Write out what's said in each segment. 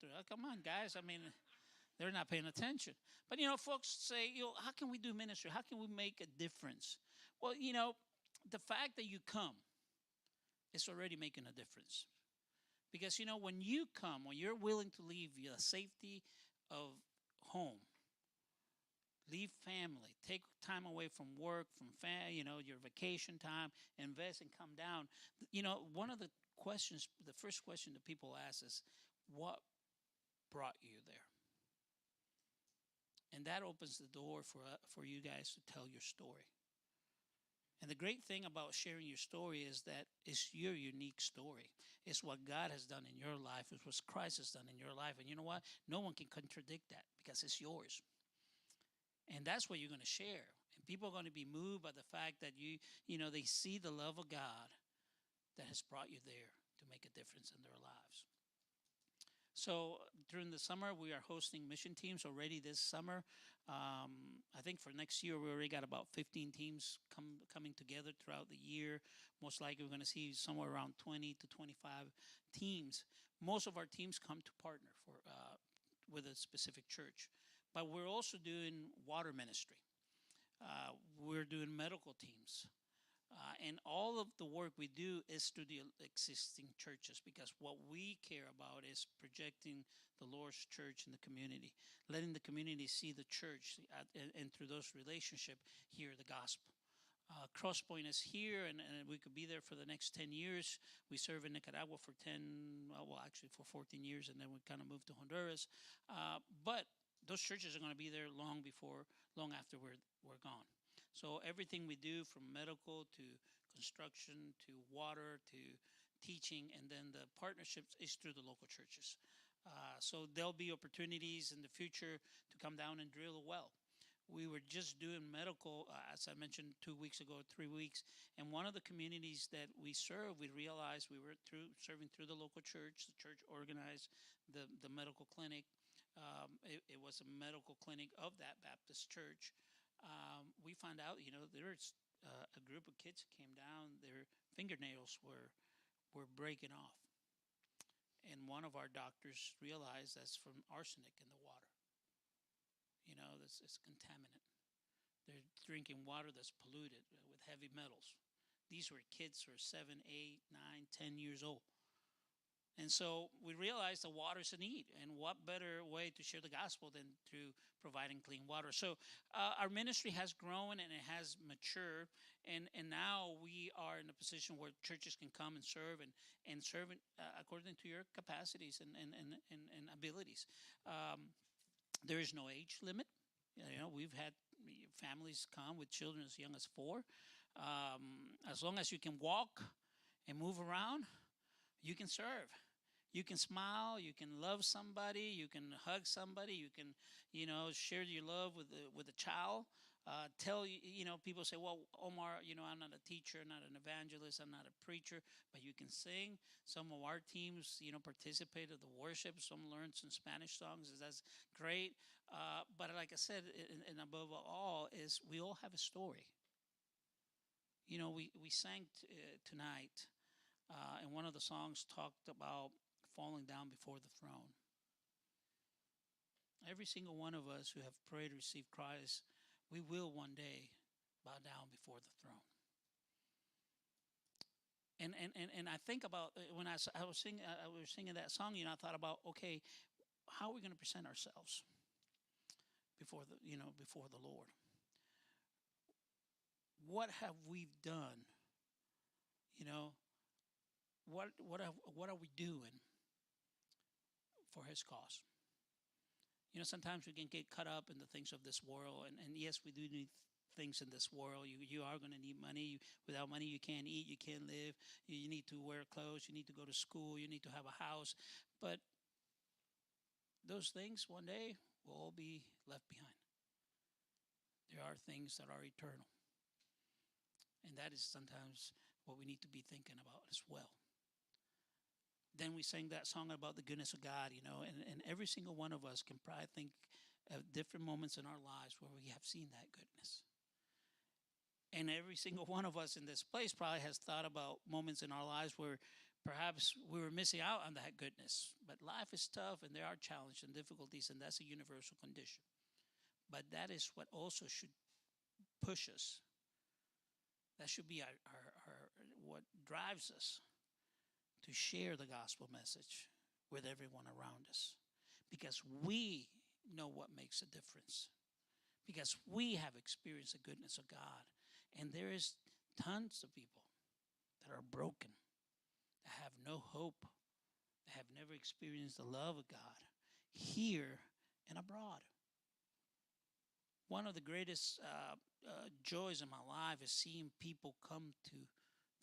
through. Oh, come on, guys. I mean, they're not paying attention. But folks say, how can we do ministry? How can we make a difference? Well, the fact that you come is already making a difference. Because when you come, when you're willing to leave the safety of home, leave family, take time away from work, from your vacation time, invest and come down. One of the questions, the first question that people ask is, what brought you there? And that opens the door for you guys to tell your story. And the great thing about sharing your story is that it's your unique story. It's what God has done in your life. It's what Christ has done in your life. And you know what? No one can contradict that because it's yours. And that's what you're going to share. And people are going to be moved by the fact that they see the love of God that has brought you there to make a difference in their lives. So during the summer, we are hosting mission teams already this summer. I think for next year, we already got about 15 teams coming together throughout the year. Most likely, we're going to see somewhere around 20 to 25 teams. Most of our teams come to partner with a specific church. But we're also doing water ministry. We're doing medical teams. And all of the work we do is through the existing churches, because what we care about is projecting the Lord's church in the community, letting the community see the church, and through those relationships, hear the gospel. Crosspoint is here, and we could be there for the next 10 years. We serve in Nicaragua for 14 years, and then we kind of moved to Honduras. But those churches are going to be there long after we're gone. So everything we do, from medical to construction to water to teaching, and then the partnerships, is through the local churches. So there'll be opportunities in the future to come down and drill a well. We were just doing medical, as I mentioned, 2 weeks ago, 3 weeks. And one of the communities that we serve, we realized we were serving through the local church. The church organized the medical clinic. It was a medical clinic of that Baptist church. We found out, there's a group of kids came down, their fingernails were breaking off. And one of our doctors realized that's from arsenic in the water. It's contaminant. They're drinking water that's polluted with heavy metals. These were kids who are 7, 8, 9, 10 years old. And so we realized the water's a need, and what better way to share the gospel than through providing clean water. So our ministry has grown and it has matured, and now we are in a position where churches can come and serve and serve according to your capacities and abilities. There is no age limit. We've had families come with children as young as 4. As long as you can walk and move around, you can serve. You can smile. You can love somebody. You can hug somebody. You can, share your love with a child. People say, well, Omar, I'm not a teacher, not an evangelist, I'm not a preacher, but you can sing. Some of our teams, participate in the worship. Some learn some Spanish songs. That's great. But like I said, and above all, is we all have a story. We sang tonight. And one of the songs talked about falling down before the throne. Every single one of us who have prayed to receive Christ, we will one day bow down before the throne. And I think about when I was singing that song, I thought about, okay, how are we going to present ourselves before the Lord? What have we done? What are we doing for His cause? Sometimes we can get caught up in the things of this world, and yes, we do need things in this world. You are going to need money. Without money, you can't eat, you can't live. You need to wear clothes, you need to go to school, you need to have a house. But those things one day will all be left behind. There are things that are eternal, and that is sometimes what we need to be thinking about as well. Then we sang that song about the goodness of God, and every single one of us can probably think of different moments in our lives where we have seen that goodness. And every single one of us in this place probably has thought about moments in our lives where Perhaps we were missing out on that goodness. But life is tough and there are challenges and difficulties, and that's a universal condition. But that is what also should push us. That should be our what drives us to share the gospel message with everyone around us. Because we know what makes a difference. Because we have experienced the goodness of God. And there is tons of people that are broken, that have no hope, that have never experienced the love of God here and abroad. One of the greatest joys in my life is seeing people come to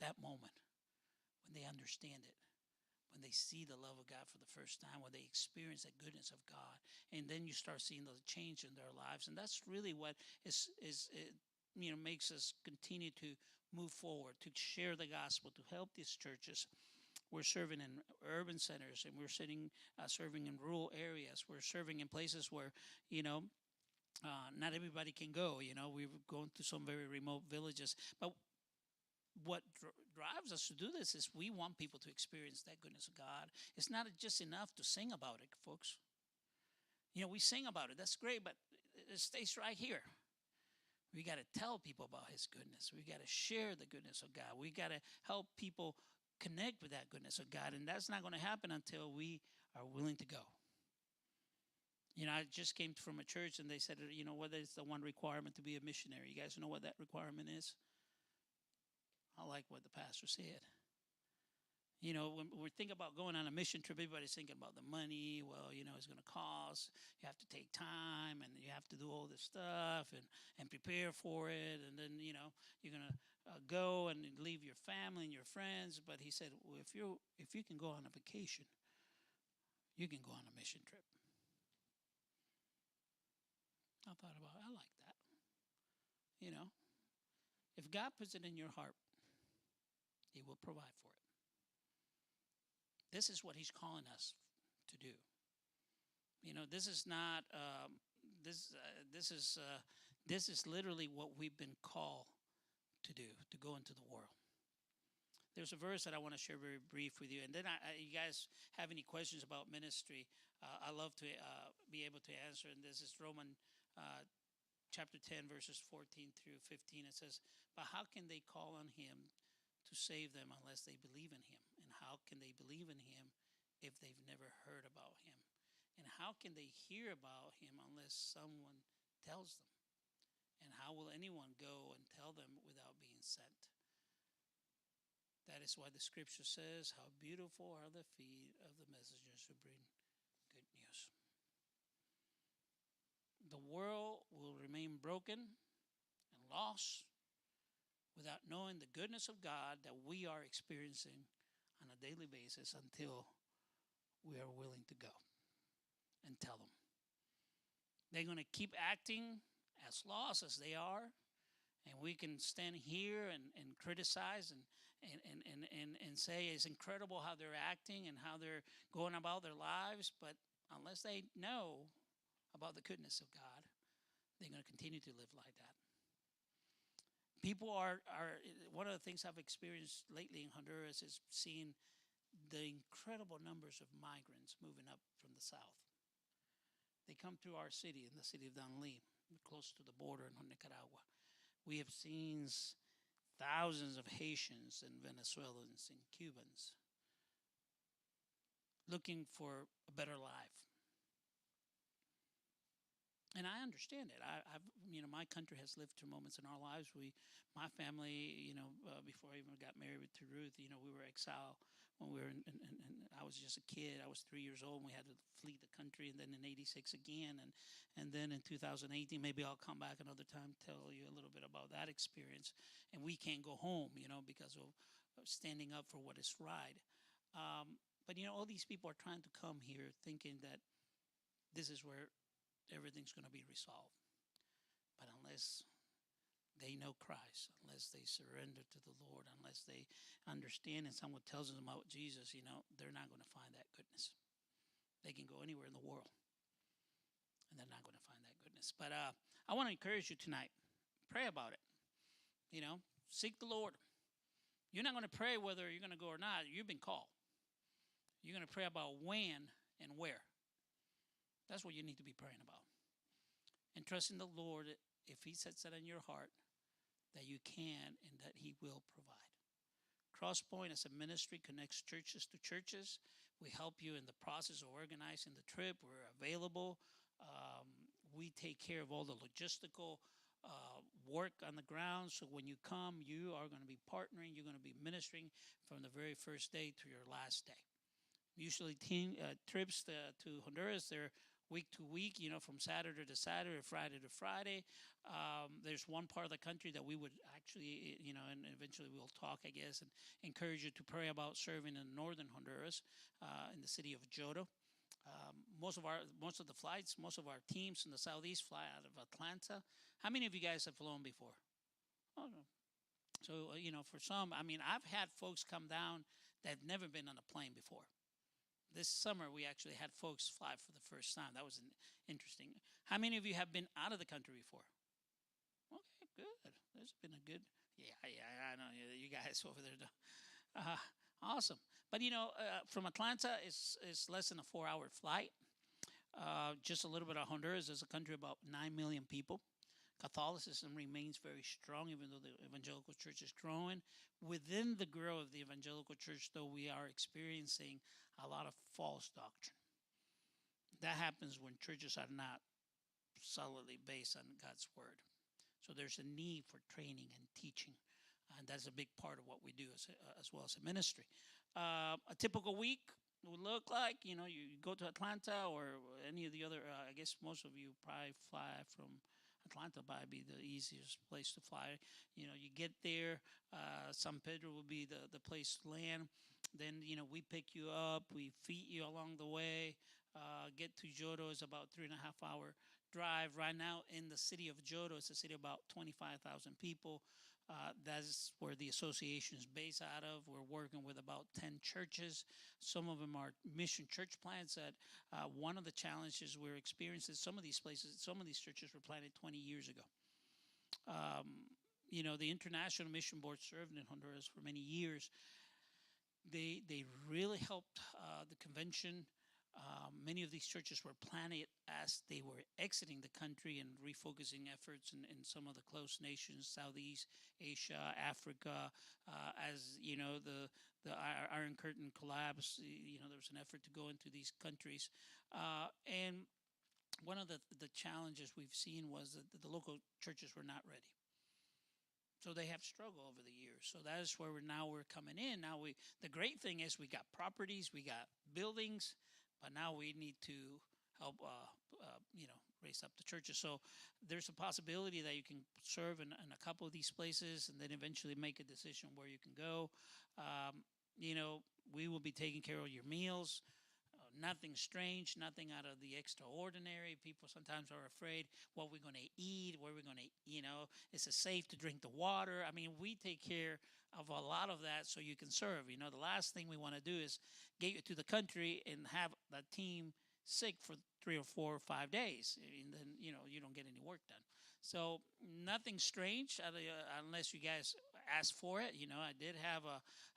that moment when they understand it, when they see the love of God for the first time, when they experience the goodness of God, and then you start seeing the change in their lives, and that's really what makes us continue to move forward, to share the gospel, to help these churches. We're serving in urban centers, and we're serving in rural areas. We're serving in places where, not everybody can go. We're going to some very remote villages. But what drives us to do this is we want people to experience that goodness of God. It's not just enough to sing about it, folks. We sing about it. That's great, but it stays right here. We got to tell people about his goodness. We got to share the goodness of God. We got to help people connect with that goodness of God. And that's not going to happen until we are willing to go. I just came from a church and they said, what is the one requirement to be a missionary? You guys know what that requirement is? I like what the pastor said. When we think about going on a mission trip, everybody's thinking about the money. Well, it's going to cost. You have to take time, and you have to do all this stuff and prepare for it. And then, you're going to go and leave your family and your friends. But he said, well, if you can go on a vacation, you can go on a mission trip. I thought about it. I like that. If God puts it in your heart, he will provide for it. This is what he's calling us to do. This is not. This is literally what we've been called to do, to go into the world. There's a verse that I want to share very brief with you, and then you guys have any questions about ministry, I love to be able to answer. And this is Romans chapter 10, verses 14 through 15. It says, "But how can they call on him to save them unless they believe in him? And how can they believe in him if they've never heard about him? And how can they hear about him unless someone tells them? And how will anyone go and tell them without being sent? That is why the scripture says, how beautiful are the feet of the messengers who bring good news." The world will remain broken and lost without knowing the goodness of God that we are experiencing on a daily basis until we are willing to go and tell them. They're going to keep acting as lost as they are, and we can stand here and criticize and say it's incredible how they're acting and how they're going about their lives, but unless they know about the goodness of God, they're going to continue to live like that. People are one of the things I've experienced lately in Honduras is seeing the incredible numbers of migrants moving up from the south. They come through our city, in the city of Danlí, close to the border in Nicaragua. We have seen thousands of Haitians and Venezuelans and Cubans looking for a better life. And I understand it. My country has lived through moments in our lives. My family, before I even got married to Ruth, we were exiled when we were I was just a kid. I was 3 years old, and we had to flee the country. And then in '86 again, and then in 2018, maybe I'll come back another time, tell you a little bit about that experience. And we can't go home, because of standing up for what is right. But all these people are trying to come here thinking that this is where everything's going to be resolved. But unless they know Christ, unless they surrender to the Lord, unless they understand and someone tells them about Jesus, they're not going to find that goodness. They can go anywhere in the world, and they're not going to find that goodness. But I want to encourage you tonight. Pray about it. Seek the Lord. You're not going to pray whether you're going to go or not. You've been called. You're going to pray about when and where. That's what you need to be praying about. And trusting the Lord, if He sets that in your heart, that you can and that He will provide. Crosspoint as a ministry connects churches to churches. We help you in the process of organizing the trip. We're available. We take care of all the logistical work on the ground. So when you come, you are going to be partnering. You're going to be ministering from the very first day to your last day. Usually team trips to Honduras, they're week to week, from Saturday to Saturday, Friday to Friday. There's one part of the country that we would actually, and eventually we'll talk, I guess, and encourage you to pray about serving in northern Honduras, in the city of Jodo. Most of the flights, most of our teams in the southeast fly out of Atlanta. How many of you guys have flown before? Oh, no. So for some, I've had folks come down that have never been on a plane before. This summer, we actually had folks fly for the first time. That was interesting. How many of you have been out of the country before? Okay, good. There's been a good, yeah, I know you guys over there. Awesome. But from Atlanta, it's less than a 4-hour flight. Just a little bit of Honduras is a country of about 9 million people. Catholicism remains very strong, even though the evangelical church is growing. Within the growth of the evangelical church, though, we are experiencing a lot of false doctrine. That happens when churches are not solidly based on God's word. So there's a need for training and teaching, and that's a big part of what we do as well as a ministry. A typical week would look like, you go to Atlanta or any of the other, I guess most of you probably fly from Atlanta might be the easiest place to fly. You get there. San Pedro will be the place to land. Then, we pick you up. We feed you along the way. Get to Jodo is about 3.5-hour drive. Right now in the city of Jodo, it's a city of about 25,000 people. That's where the association is based out of. We're working with about 10 churches. Some of them are mission church plants. That one of the challenges we're experiencing, some of these churches were planted 20 years ago. The International Mission Board served in Honduras for many years. They really helped the convention. Many of these churches were planted as they were exiting the country and refocusing efforts in some of the close nations, Southeast Asia, Africa. As the Iron Curtain collapsed, there was an effort to go into these countries. And one of the challenges we've seen was that the local churches were not ready. So they have struggled over the years. So that is where we're coming in. Now the great thing is we got properties, we got buildings, but now we need to help, raise up the churches. So there's a possibility that you can serve in a couple of these places and then eventually make a decision where you can go. We will be taking care of your meals. Nothing strange, nothing out of the extraordinary. People sometimes are afraid what we're going to eat, where we're going to, is it safe to drink the water? We take care of a lot of that so you can serve. The last thing we want to do is get you to the country and have the team sick for 3 or 4 or 5 days, and then you don't get any work done. So nothing strange unless you guys ask for it. I did have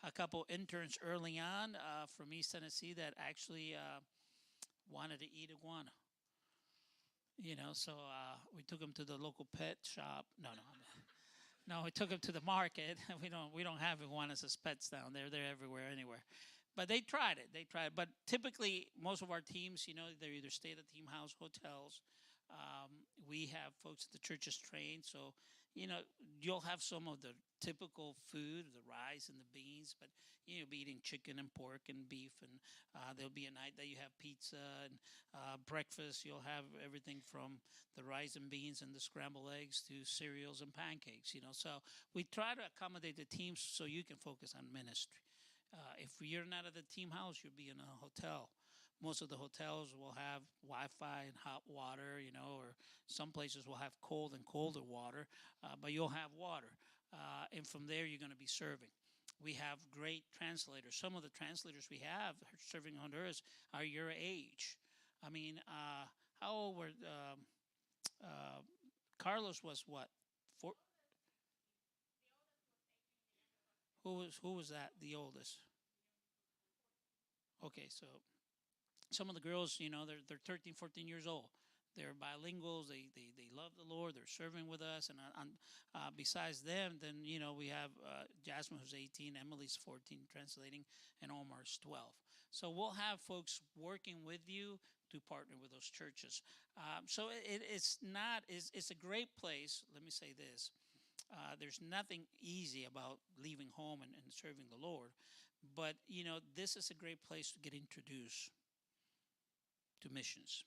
a couple interns early on from East Tennessee that actually wanted to eat iguana. So we took them to the local pet shop. No, we took them to the market. We don't have iguanas as pets down there. They're everywhere, anywhere. But they tried it. But typically, most of our teams, they're either stay at the team house, hotels. We have folks at the churches trained, so you'll have some of the typical food, the rice and the beans, but you'll be eating chicken and pork and beef, and there'll be a night that you have pizza and breakfast. You'll have everything from the rice and beans and the scrambled eggs to cereals and pancakes. So we try to accommodate the teams so you can focus on ministry. If you're not at the team house, you'll be in a hotel. Most of the hotels will have Wi-Fi and hot water, or some places will have cold and colder water, but you'll have water. And from there, you're going to be serving. We have great translators. Some of the translators we have serving in Honduras are your age. How old were Carlos was what? Who was that? The oldest. Okay, so some of the girls, they're 13, 14 years old. They're bilinguals. They love the Lord. They're serving with us. And besides them, then, we have Jasmine, who's 18, Emily's 14, translating, and Omar's 12. So we'll have folks working with you to partner with those churches. So it's not, it's a great place. Let me say this. There's nothing easy about leaving home and serving the Lord. But, this is a great place to get introduced to missions.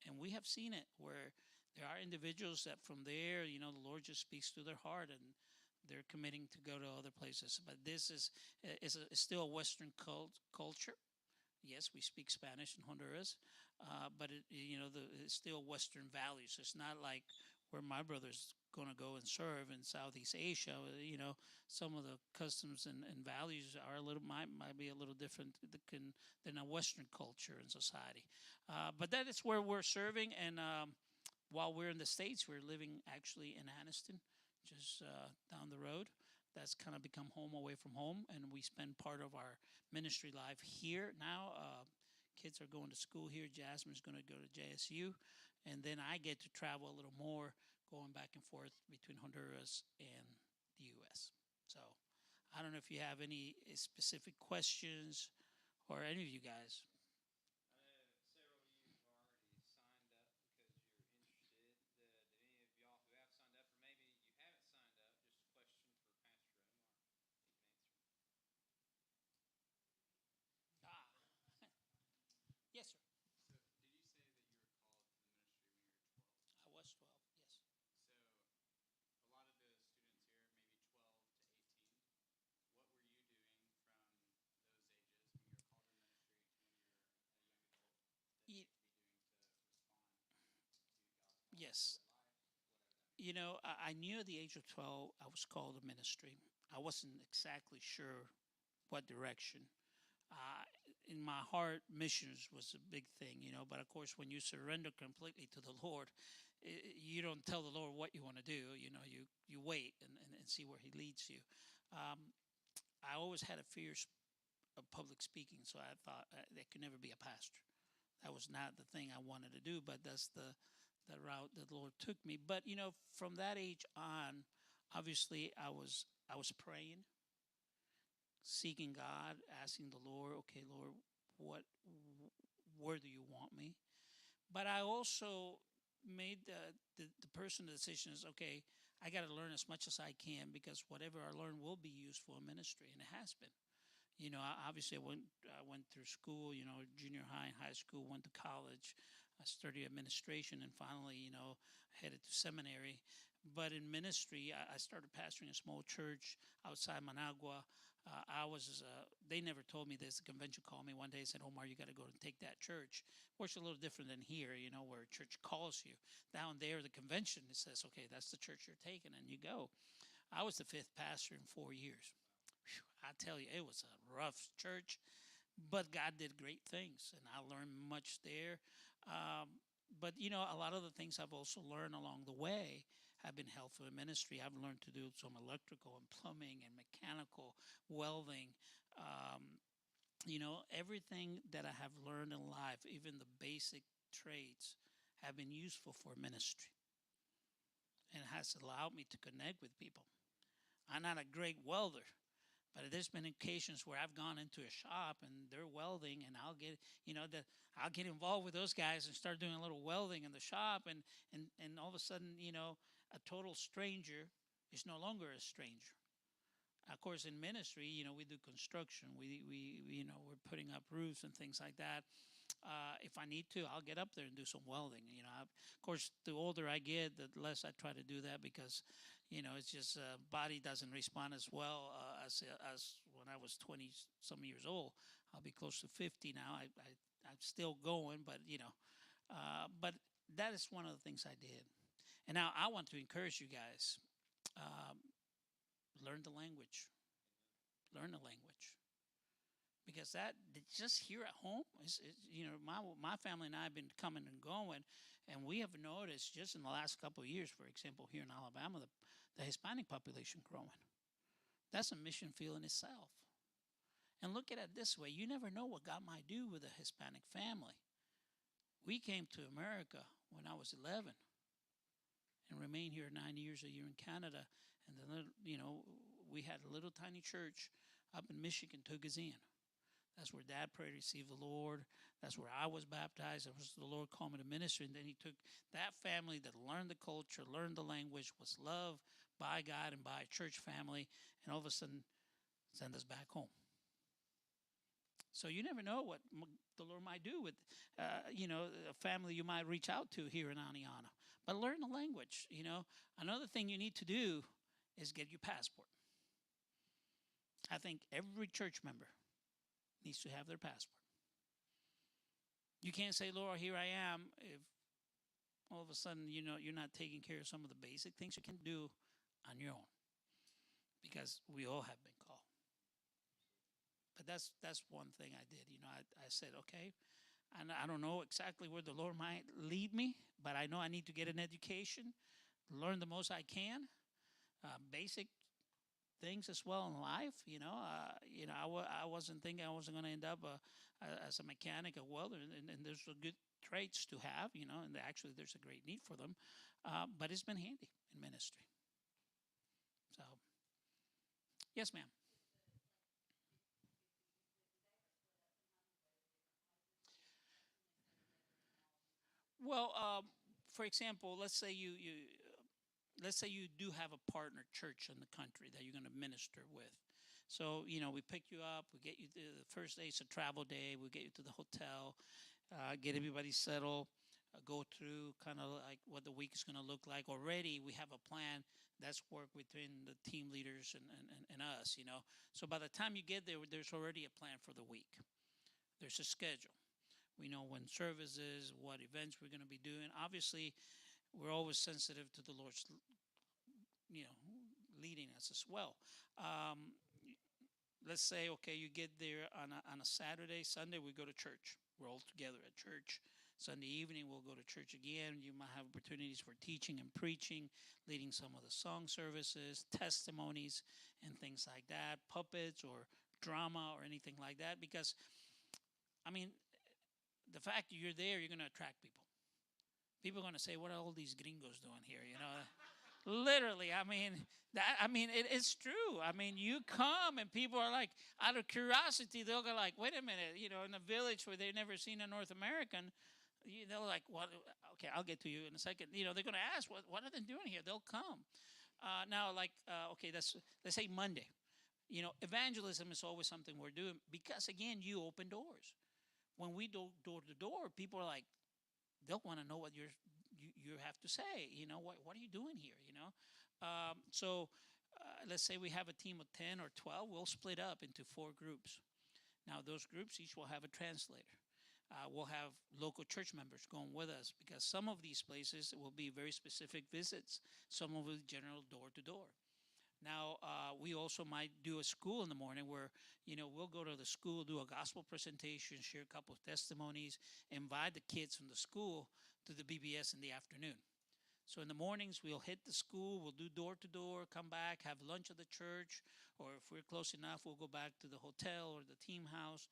And we have seen it where there are individuals that from there, the Lord just speaks to their heart and they're committing to go to other places. But this is still a Western culture. Yes, we speak Spanish in Honduras, but it's still Western values. It's not like where my brother's going to go and serve in Southeast Asia. Some of the customs and values are might be a little different than a Western culture and society. But that is where we're serving, and while we're in the States, we're living actually in Anniston, just down the road. That's kind of become home away from home, and we spend part of our ministry life here now. Kids are going to school here. Jasmine's going to go to JSU, and then I get to travel a little more, going back and forth between Honduras and the U.S. So I don't know if you have any specific questions or any of you guys. Ah, yes, sir. I was 12, yes. Yes. I knew at the age of 12 I was called to ministry. I wasn't exactly sure what direction. Uh, in my heart, missions was a big thing, but of course, when you surrender completely to the Lord, you don't tell the Lord what you want to do. You wait and see where He leads you. Um, I always had a fear of public speaking, so I thought that could never be a pastor. That was not the thing I wanted to do, but that's the route that the Lord took me. But from that age on, obviously I was praying, seeking God, asking the Lord, okay, Lord, what, where do you want me? But I also made the personal decision is, okay, I got to learn as much as I can because whatever I learn will be useful in ministry, and it has been. Obviously, I went through school, junior high and high school, went to college. I studied administration and finally, headed to seminary. But in ministry, I started pastoring a small church outside Managua. They never told me this. The convention called me one day and said, Omar, you got to go and take that church. Works a little different than here, where a church calls you. Down there, the convention, it says, okay, that's the church you're taking, and you go. I was the fifth pastor in 4 years. I tell you, it was a rough church, but God did great things, and I learned much there. But a lot of the things I've also learned along the way have been helpful in ministry. I've learned to do some electrical and plumbing and mechanical welding. Um, Everything that I have learned in life, even the basic trades, have been useful for ministry, and it has allowed me to connect with people. I'm not a great welder, but there's been occasions where I've gone into a shop and they're welding, and I'll get involved with those guys and start doing a little welding in the shop, and all of a sudden, a total stranger is no longer a stranger. Of course, in ministry, we do construction. We're putting up roofs and things like that. If I need to, I'll get up there and do some welding. Of course, the older I get, the less I try to do that because, it's just body doesn't respond as well as when I was 20 some years old. I'll be close to 50 now. I'm still going, but that is one of the things I did. And now I want to encourage you guys. Um, Learn the language. Learn the language. Because that just here at home, my family and I have been coming and going, and we have noticed just in the last couple of years, for example, here in Alabama, the Hispanic population growing. That's a mission field in itself. And look at it this way, you never know what God might do with a Hispanic family. We came to America when I was 11 and remained here 9 years, a year in Canada. And then, we had a little tiny church up in Michigan, took us in. That's where Dad prayed to receive the Lord. That's where I was baptized. That was the Lord called me to ministry. And then he took that family that learned the culture, learned the language, was loved by God and by a church family, and all of a sudden send us back home. So you never know what the Lord might do with, a family you might reach out to here in Aniana. But learn the language. Another thing you need to do is get your passport. I think every church member needs to have their passport. You can't say, Lord, here I am, if all of a sudden, you're not taking care of some of the basic things you can do on your own. Because we all have been called. But that's one thing I did. I said, okay, and I don't know exactly where the Lord might lead me, but I know I need to get an education, learn the most I can, basic things as well in life. I wasn't thinking I wasn't going to end up as a mechanic, a welder, and there's a good traits to have, and actually there's a great need for them. But it's been handy in ministry. So, yes, ma'am. Well, for example, let's say you do have a partner church in the country that you're going to minister with. So, we pick you up, we get you to the first day, it's a travel day, we get you to the hotel, get everybody settled, go through kind of like what the week is going to look like. Already we have a plan that's work between the team leaders and us. So by the time you get there, there's already a plan for the week. There's a schedule. We know when services, what events we're going to be doing. Obviously, we're always sensitive to the Lord's, leading us as well. Let's say, okay, you get there on a Saturday, Sunday, we go to church. We're all together at church. Sunday evening, we'll go to church again. You might have opportunities for teaching and preaching, leading some of the song services, testimonies, and things like that, puppets or drama or anything like that. Because, the fact that you're there, you're going to attract people. People are going to say, "What are all these gringos doing here?" Literally, it's true. You come and people are like, out of curiosity, they'll go like, "Wait a minute," in a village where they've never seen a North American, they'll like, "What?" Okay, I'll get to you in a second. They're going to ask, "What are they doing here?" They'll come. Now, okay, let's say Monday. Evangelism is always something we're doing because again, you open doors. When we do door to door, people are like, they'll want to know what you have to say. What are you doing here? So let's say we have a team of 10 or 12. We'll split up into 4 groups. Now those groups each will have a translator. We'll have local church members going with us because some of these places will be very specific visits. Some will be general door to door. Now, we also might do a school in the morning where, we'll go to the school, do a gospel presentation, share a couple of testimonies, invite the kids from the school to the BBS in the afternoon. So in the mornings, we'll hit the school, we'll do door to door, come back, have lunch at the church, or if we're close enough, we'll go back to the hotel or the team house.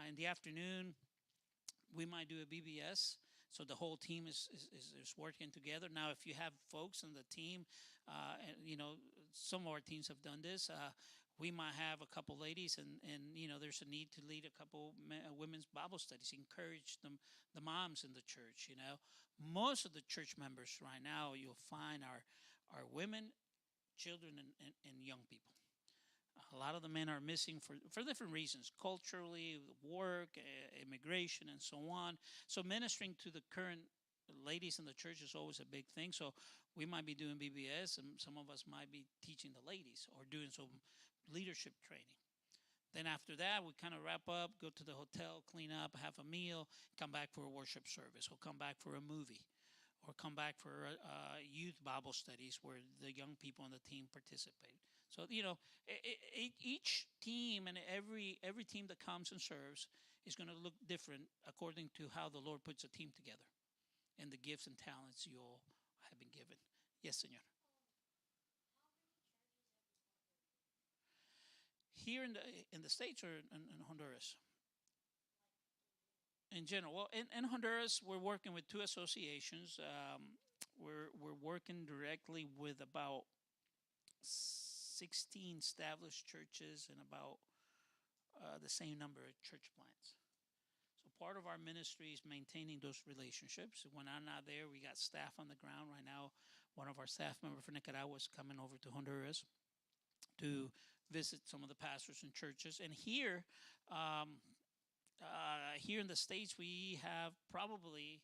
In the afternoon, we might do a BBS. So the whole team is working together. Now, if you have folks on the team, some of our teams have done this. We might have a couple ladies, and there's a need to lead a couple women's Bible studies, encourage them, the moms in the church. Most of the church members right now you'll find are women, children, and young people. A lot of the men are missing for different reasons, culturally, work, immigration, and so on. So ministering to the current ladies in the church is always a big thing. So we might be doing BBS, and some of us might be teaching the ladies or doing some leadership training. Then after that, we kind of wrap up, go to the hotel, clean up, have a meal, come back for a worship service, or come back for a movie, or come back for youth Bible studies where the young people on the team participate. So, each team and every team that comes and serves is going to look different according to how the Lord puts a team together and the gifts and talents you all have been given. Yes, Senor. here in the States or in Honduras? In general, well, in Honduras, we're working with two associations. We're working directly with about 16 established churches and about the same number of church plants. So part of our ministry is maintaining those relationships. When I'm not there, we got staff on the ground right now. One of our staff members from Nicaragua is coming over to Honduras to visit some of the pastors and churches. And here in the States, we have probably,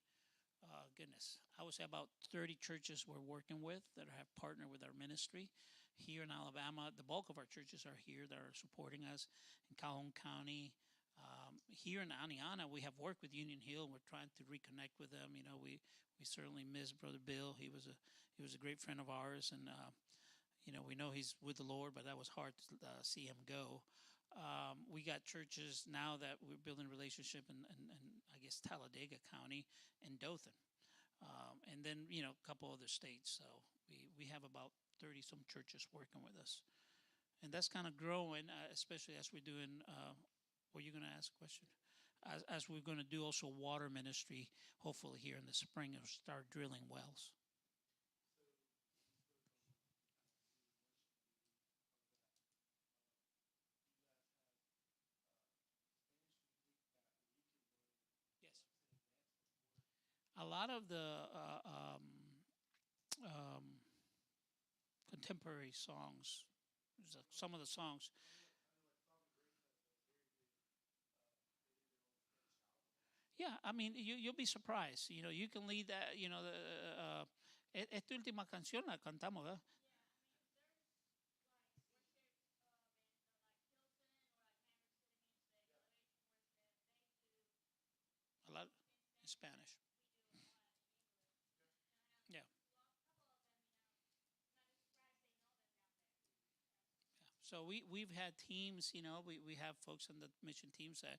goodness, I would say about 30 churches we're working with that have partnered with our ministry. Here in Alabama, the bulk of our churches are here that are supporting us. In Calhoun County, here in Aniana, we have worked with Union Hill. We're trying to reconnect with them. You know, we certainly miss Brother Bill. He was a great friend of ours, and you know, we know he's with the Lord, but that was hard to see him go. We got churches now that we're building a relationship in I guess Talladega County and Dothan, and then you know a couple other states. So we have about 30 some churches working with us, and that's kind of growing, especially as we're doing. Were you going to ask a question? As we're going to do also water ministry, hopefully here in the spring, and start drilling wells. Yes. A lot of the um, contemporary songs, some of the songs. Yeah, I mean, you'll be surprised. You know, you can lead that. You know, esta última canción la cantamos, ¿verdad? A lot in Spanish. Yeah. So we've had teams, you know, we have folks on the mission teams that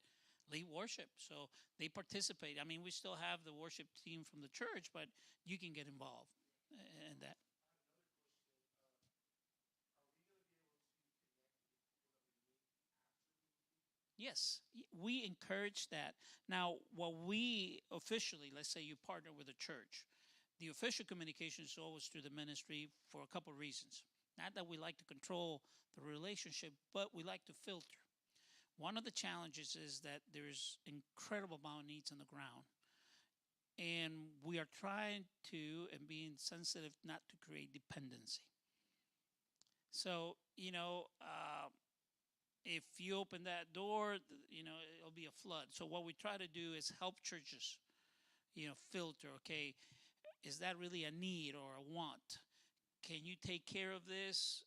lead worship. So they participate. I mean, we still have the worship team from the church, but you can get involved in that. Yes, we encourage that. Now, what we officially, let's say you partner with a church, the official communication is always through the ministry for a couple of reasons. Not that we like to control the relationship, but we like to filter. One of the challenges is that there's incredible amount of needs on the ground, and we are trying to and being sensitive not to create dependency. So you know, if you open that door, you know it'll be a flood. So what we try to do is help churches, you know, filter. Okay, is that really a need or a want? Can you take care of this?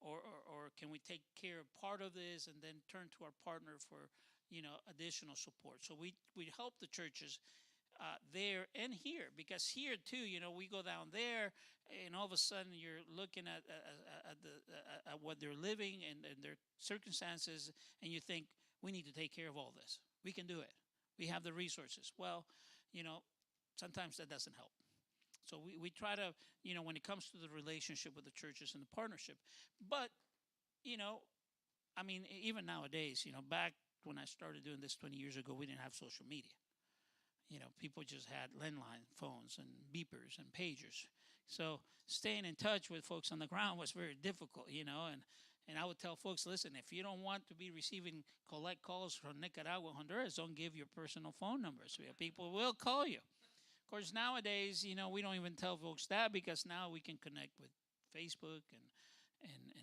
Or can we take care of part of this and then turn to our partner for you know additional support? So we help the churches there and here, because here too, you know, we go down there and all of a sudden you're looking at what they're living and their circumstances, and you think we need to take care of all this. We can do it. We have the resources. Well, you know, sometimes that doesn't help. So we try to, you know, when it comes to the relationship with the churches and the partnership. But, you know, I mean, even nowadays, you know, back when I started doing this 20 years ago, we didn't have social media. You know, people just had landline phones and beepers and pagers. So staying in touch with folks on the ground was very difficult, you know. And I would tell folks, listen, if you don't want to be receiving collect calls from Nicaragua, Honduras, don't give your personal phone numbers. People will call you. Of course, nowadays, you know, we don't even tell folks that, because now we can connect with Facebook and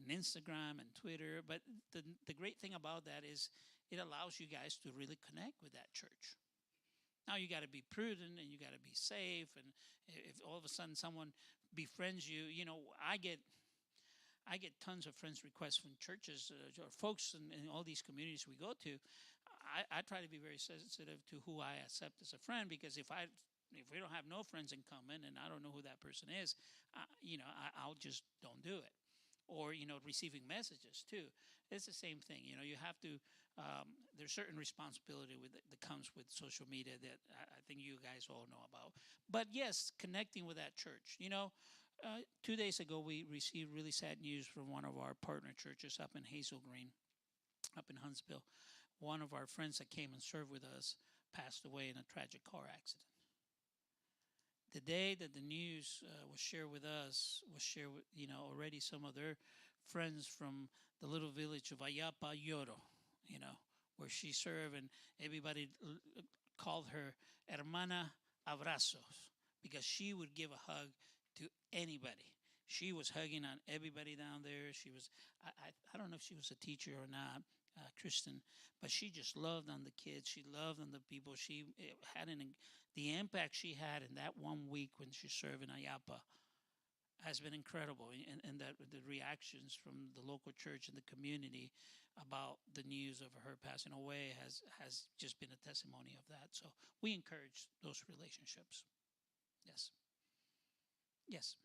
Instagram and Twitter. But the great thing about that is it allows you guys to really connect with that church. Now you got to be prudent and you got to be safe. And if all of a sudden someone befriends you, you know, I get tons of friends requests from churches or folks in all these communities we go to. I try to be very sensitive to who I accept as a friend, because if we don't have no friends in common and I don't know who that person is, you know, I'll just don't do it. Or, you know, receiving messages too. It's the same thing. You know, you have to, there's certain responsibility that comes with social media that I think you guys all know about. But yes, connecting with that church. You know, 2 days ago we received really sad news from one of our partner churches up in Hazel Green. up in Huntsville. One of our friends that came and served with us passed away in a tragic car accident. The day that the news was shared with us, was shared with, already some of their friends from the little village of Ayapa Yoro, where she served, and everybody called her Hermana Abrazos because she would give a hug to anybody. She was hugging on everybody down there. She was, I don't know if she was a teacher or not, Kristen, but she just loved on the kids. She loved on the people. She had the impact she had in that 1 week when she served in Ayapa has been incredible, and that the reactions from the local church and the community about the news of her passing away has just been a testimony of that. So we encourage those relationships. Yes. Yes.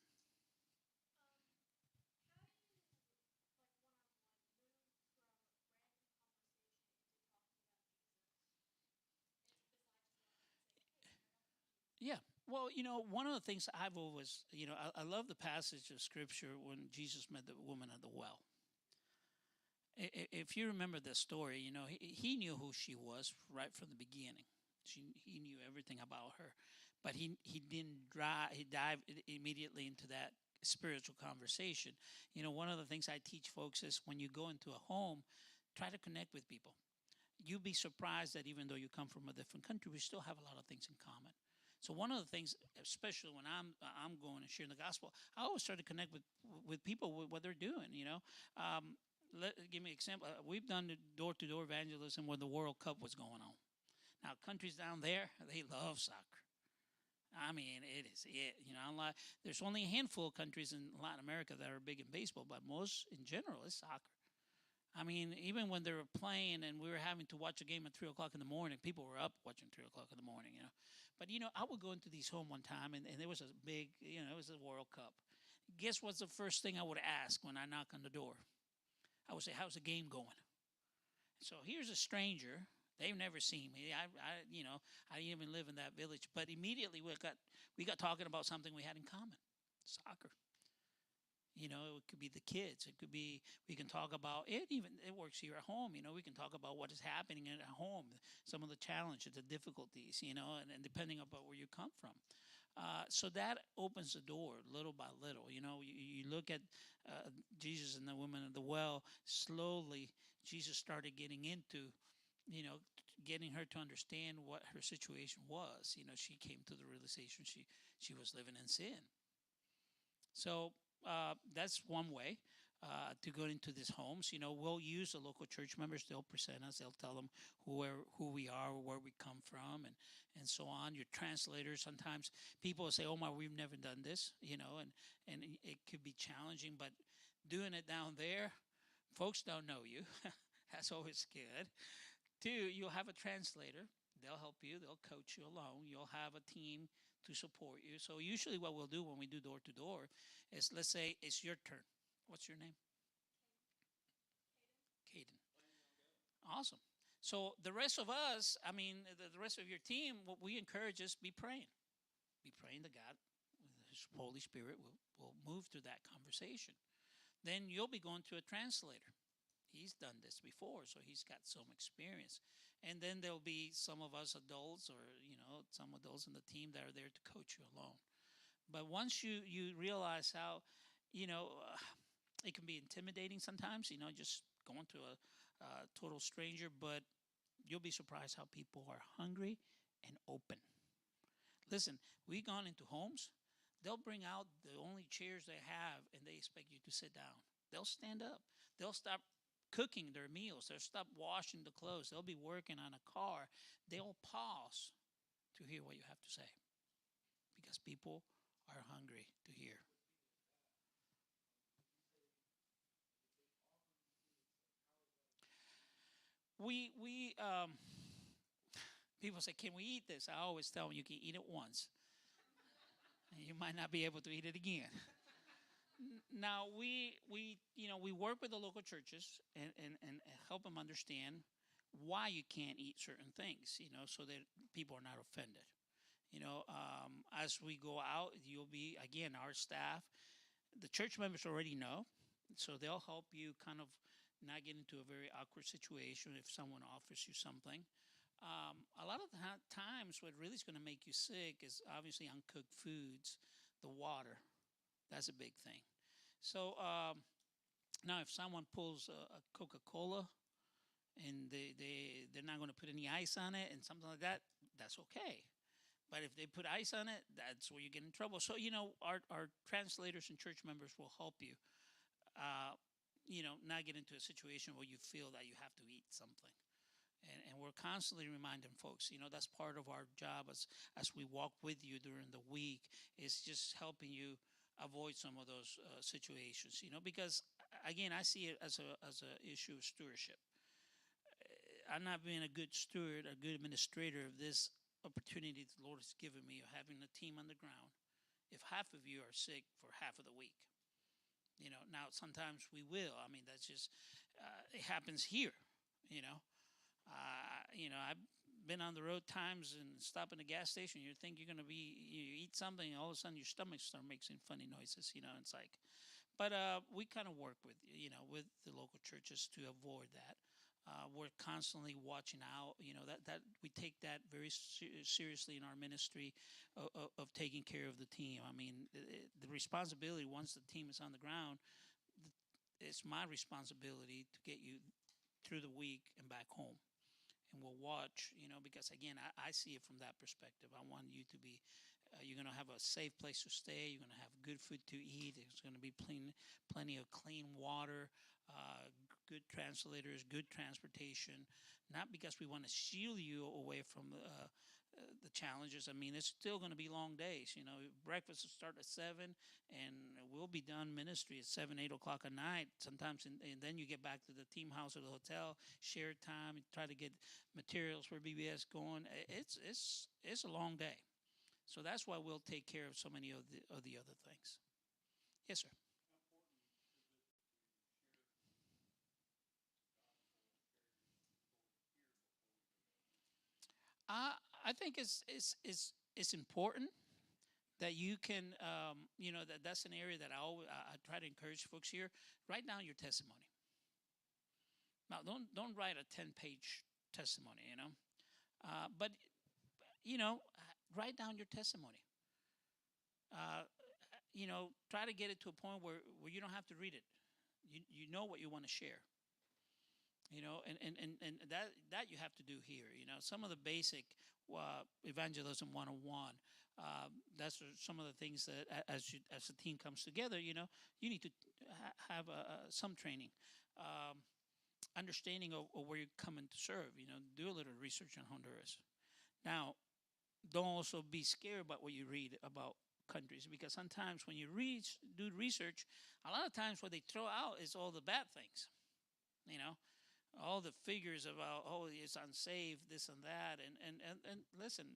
Yeah. Well, one of the things I've always, I love the passage of scripture when Jesus met the woman at the well. If you remember the story, he knew who she was right from the beginning. He knew everything about her, but he didn't he dived immediately into that spiritual conversation. One of the things I teach folks is when you go into a home, try to connect with people. You'll be surprised that even though you come from a different country, we still have a lot of things in common. So one of the things, especially when I'm going and sharing the gospel, I always try to connect with people with what they're doing. Give me an example. We've done the door-to-door evangelism when the World Cup was going on. Now, countries down there, they love soccer. I mean, it is it. There's only a handful of countries in Latin America that are big in baseball, but most in general is soccer. I mean, even when they were playing and we were having to watch a game at 3 o'clock in the morning, people were up watching 3 o'clock in the morning, But, I would go into these home one time, and there was a big, it was a World Cup. Guess what's the first thing I would ask when I knock on the door? I would say, how's the game going? So here's a stranger. They've never seen me. I didn't even live in that village. But immediately we got talking about something we had in common, soccer. It could be the kids. It could be, we can talk about it. Even it works here at home. We can talk about what is happening at home, some of the challenges, the difficulties, and depending upon where you come from. So that opens the door little by little. You look at Jesus and the woman at the well. Slowly, Jesus started getting into, getting her to understand what her situation was. She came to the realization she was living in sin. So that's one way to go into these homes. We'll use the local church members. They'll present us. They'll tell them who we are, where we come from, and so on. Your translators, sometimes people will say, oh, my, we've never done this, and it could be challenging. But doing it down there, folks don't know you. That's always good. Two, you'll have a translator. They'll help you. They'll coach you along. You'll have a team to support you. So usually what we'll do when we do door-to-door is, let's say it's your turn. What's your name? Caden. Awesome. So the rest of us, the rest of your team, what we encourage is be praying. Be praying to God. His Holy Spirit will move through that conversation. Then you'll be going to a translator. He's done this before, so he's got some experience. And then there'll be some of us adults or, some adults in the team that are there to coach you along. But once you realize how, it can be intimidating sometimes, just going to a total stranger, but you'll be surprised how people are hungry and open. Listen, we've gone into homes. They'll bring out the only chairs they have, and they expect you to sit down. They'll stand up. They'll stop cooking their meals. They'll stop washing the clothes. They'll be working on a car. They'll pause to hear what you have to say because people are hungry to hear. We people say, can we eat this? I always tell them you can eat it once. And you might not be able to eat it again. Now we work with the local churches and help them understand why you can't eat certain things, so that people are not offended. As we go out, you'll be, again, our staff, the church members already know, so they'll help you kind of not get into a very awkward situation if someone offers you something. A lot of the times, what really is going to make you sick is obviously uncooked foods, the water. That's a big thing. So now, if someone pulls a Coca Cola and they're not going to put any ice on it and something like that, that's okay. But if they put ice on it, that's where you get in trouble. So, our translators and church members will help you, uh, not get into a situation where you feel that you have to eat something. And we're constantly reminding folks, that's part of our job as we walk with you during the week, is just helping you avoid some of those situations, because again, I see it as a issue of stewardship. I'm not being a good steward, a good administrator of this opportunity the Lord has given me of having a team on the ground. If half of you are sick for half of the week, now sometimes we will. I mean, that's just it happens here. I've been on the road times and stop in a gas station. You think you're gonna you eat something, and all of a sudden your stomach starts making funny noises. It's like, but we kind of work with the local churches to avoid that. We're constantly watching out. That we take that very seriously in our ministry of taking care of the team. I mean, the responsibility once the team is on the ground, it's my responsibility to get you through the week and back home. And we'll watch, because again, I see it from that perspective. I want you to be, you're going to have a safe place to stay. You're going to have good food to eat. There's going to be plenty of clean water, good translators, good transportation. Not because we want to shield you away from the challenges. I mean, it's still going to be long days. Breakfast will start at 7, and we'll be done ministry at 7, 8 o'clock at night. Sometimes, and then you get back to the team house or the hotel, share time, and try to get materials for BBS going. It's a long day, so that's why we'll take care of so many of the other things. Yes, sir. I think it's important that you can, that's an area that I try to encourage folks here. Write down your testimony. Now, don't write a 10-page testimony, but write down your testimony. Try to get it to a point where you don't have to read it. You know what you want to share. And that you have to do here. Some of the basic evangelism 101. That's some of the things that as the team comes together, you need to have some training, understanding of where you're coming to serve. Do a little research on Honduras. Now, don't also be scared about what you read about countries, because sometimes when you do research, a lot of times what they throw out is all the bad things. All the figures about, it's unsafe, this and that, and listen,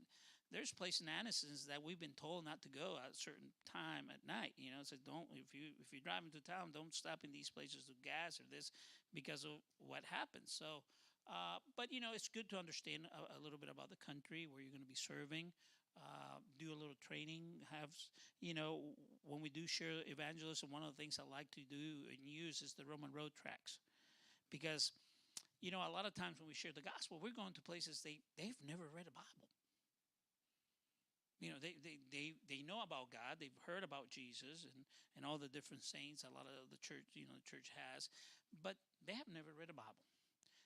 there's places in Aniston's that we've been told not to go at a certain time at night. So don't, if you're driving to town, don't stop in these places to gas or this, because of what happens. So, but it's good to understand a little bit about the country where you're going to be serving. Do a little training. Have when we do share evangelism, one of the things I like to do and use is the Roman road tracks, because a lot of times when we share the gospel, we're going to places they've never read a Bible. They know about God, they've heard about Jesus and all the different saints. A lot of the church, the church has, but they have never read a Bible.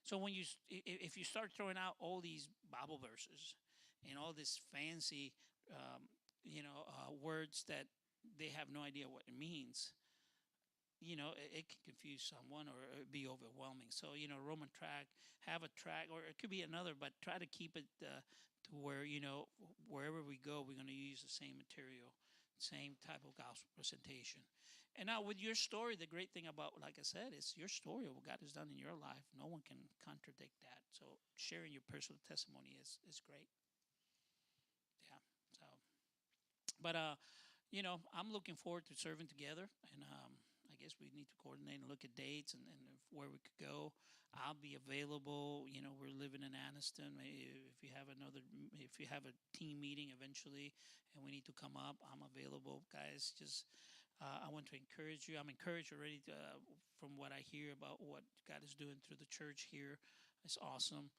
So if you start throwing out all these Bible verses and all this fancy, words that they have no idea what it means, it can confuse someone or be overwhelming. So, Roman track, have a track, or it could be another, but try to keep it to where, wherever we go, we're going to use the same material, same type of gospel presentation. And now with your story, the great thing about, like I said, is your story of what God has done in your life. No one can contradict that. So sharing your personal testimony is great. Yeah. So, but, I'm looking forward to serving together, and I guess we need to coordinate and look at dates and where we could go. I'll be available. We're living in Aniston. If you have a team meeting eventually and we need to come up, I'm available. Guys, just I want to encourage you. I'm encouraged already from what I hear about what God is doing through the church here. It's awesome.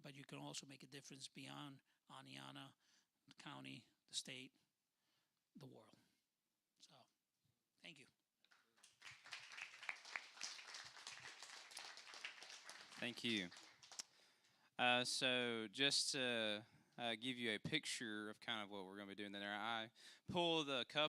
But you can also make a difference beyond Aniana, the county, the state, the world. So, thank you. Thank you. So just to give you a picture of kind of what we're going to be doing there, I pull the cup